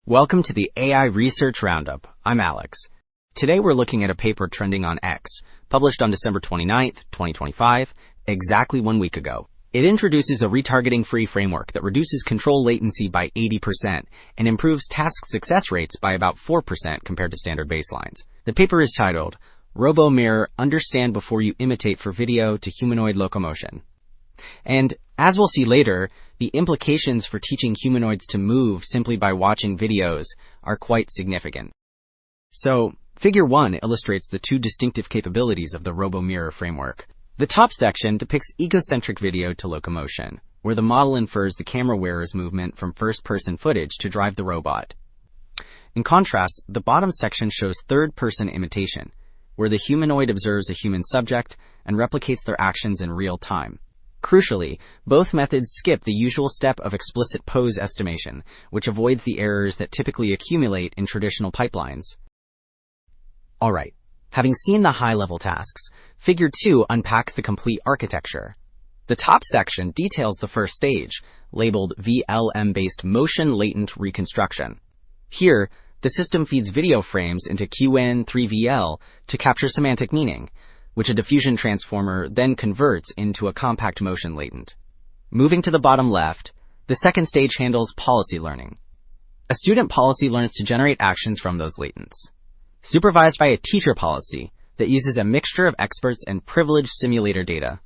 Welcome to the AI Research Roundup. I'm Alex. Today we're looking at a paper trending on X, published on December 29th, 2025, exactly 1 week ago. It introduces a retargeting-free framework that reduces control latency by 80% and improves task success rates by about 4% compared to standard baselines. The paper is titled, RoboMirror, Understand Before You Imitate for Video-to-Humanoid Locomotion. And, as we'll see later, the implications for teaching humanoids to move simply by watching videos are quite significant. So, Figure 1 illustrates the two distinctive capabilities of the RoboMirror framework. The top section depicts egocentric video to locomotion, where the model infers the camera wearer's movement from first-person footage to drive the robot. In contrast, the bottom section shows third-person imitation, where the humanoid observes a human subject and replicates their actions in real time. Crucially, both methods skip the usual step of explicit pose estimation, which avoids the errors that typically accumulate in traditional pipelines. Alright, having seen the high-level tasks, Figure 2 unpacks the complete architecture. The top section details the first stage, labeled VLM-based Motion Latent Reconstruction. Here, the system feeds video frames into QN3VL to capture semantic meaning, which a diffusion transformer then converts into a compact motion latent. Moving to the bottom left, the second stage handles policy learning. A student policy learns to generate actions from those latents, supervised by a teacher policy that uses a mixture of experts and privileged simulator data.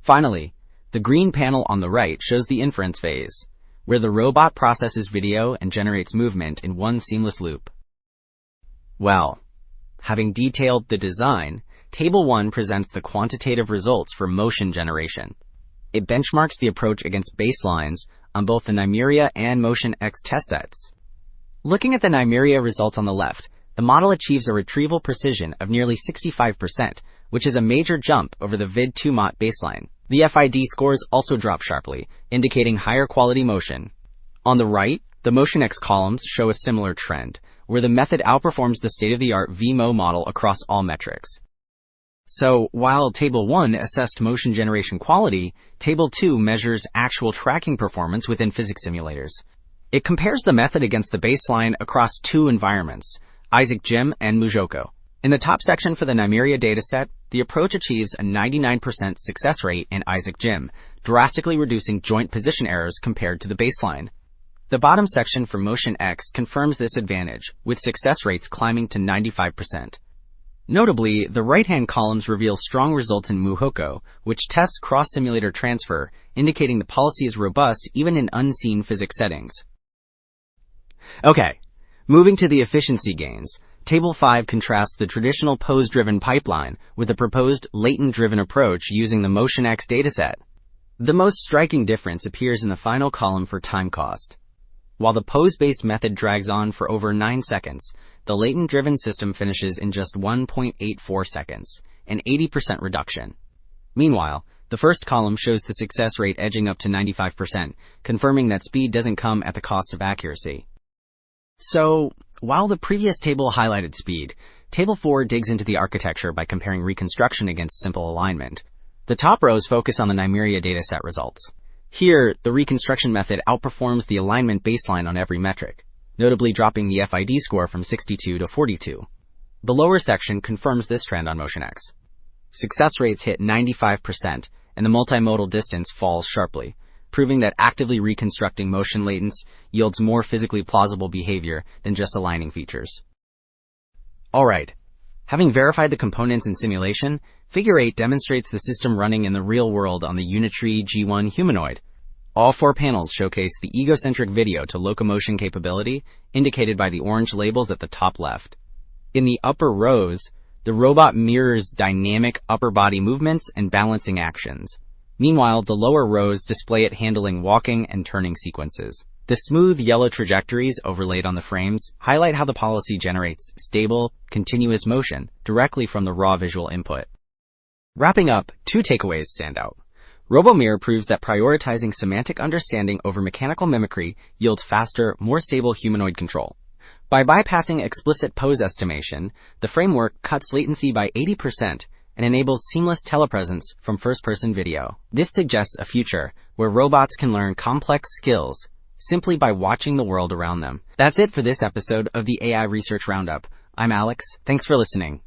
Finally, the green panel on the right shows the inference phase, where the robot processes video and generates movement in one seamless loop. Well, having detailed the design, Table 1 presents the quantitative results for motion generation. It benchmarks the approach against baselines on both the Nymeria and Motion X test sets. Looking at the Nymeria results on the left, the model achieves a retrieval precision of nearly 65%, which is a major jump over the Vid2Mot baseline. The FID scores also drop sharply, indicating higher quality motion. On the right, the Motion X columns show a similar trend, where the method outperforms the state-of-the-art VMO model across all metrics. So, while Table 1 assessed motion generation quality, Table 2 measures actual tracking performance within physics simulators. It compares the method against the baseline across two environments, Isaac Gym and Mujoko. In the top section for the Nymeria dataset, the approach achieves a 99% success rate in Isaac Gym, drastically reducing joint position errors compared to the baseline. The bottom section for Motion X confirms this advantage, with success rates climbing to 95%. Notably, the right-hand columns reveal strong results in Mujoko, which tests cross-simulator transfer, indicating the policy is robust even in unseen physics settings. Okay, moving to the efficiency gains, Table 5 contrasts the traditional pose-driven pipeline with the proposed latent-driven approach using the Motion X dataset. The most striking difference appears in the final column for time cost. While the pose-based method drags on for over 9 seconds, the latent-driven system finishes in just 1.84 seconds, an 80% reduction. Meanwhile, the first column shows the success rate edging up to 95%, confirming that speed doesn't come at the cost of accuracy. So, while the previous table highlighted speed, Table 4 digs into the architecture by comparing reconstruction against simple alignment. The top rows focus on the Nymeria dataset results. Here, the reconstruction method outperforms the alignment baseline on every metric, notably dropping the FID score from 62 to 42. The lower section confirms this trend on Motion X. Success rates hit 95%, and the multimodal distance falls sharply, proving that actively reconstructing motion latents yields more physically plausible behavior than just aligning features. Alright, having verified the components in simulation, Figure 8 demonstrates the system running in the real world on the Unitree G1 humanoid. All 4 panels showcase the egocentric video to locomotion capability, indicated by the orange labels at the top left. In the upper rows, the robot mirrors dynamic upper body movements and balancing actions. Meanwhile, the lower rows display it handling walking and turning sequences. The smooth yellow trajectories overlaid on the frames highlight how the policy generates stable, continuous motion directly from the raw visual input. Wrapping up, 2 takeaways stand out. RoboMirror proves that prioritizing semantic understanding over mechanical mimicry yields faster, more stable humanoid control. By bypassing explicit pose estimation, the framework cuts latency by 80% and enables seamless telepresence from first-person video. This suggests a future where robots can learn complex skills simply by watching the world around them. That's it for this episode of the AI Research Roundup. I'm Alex. Thanks for listening.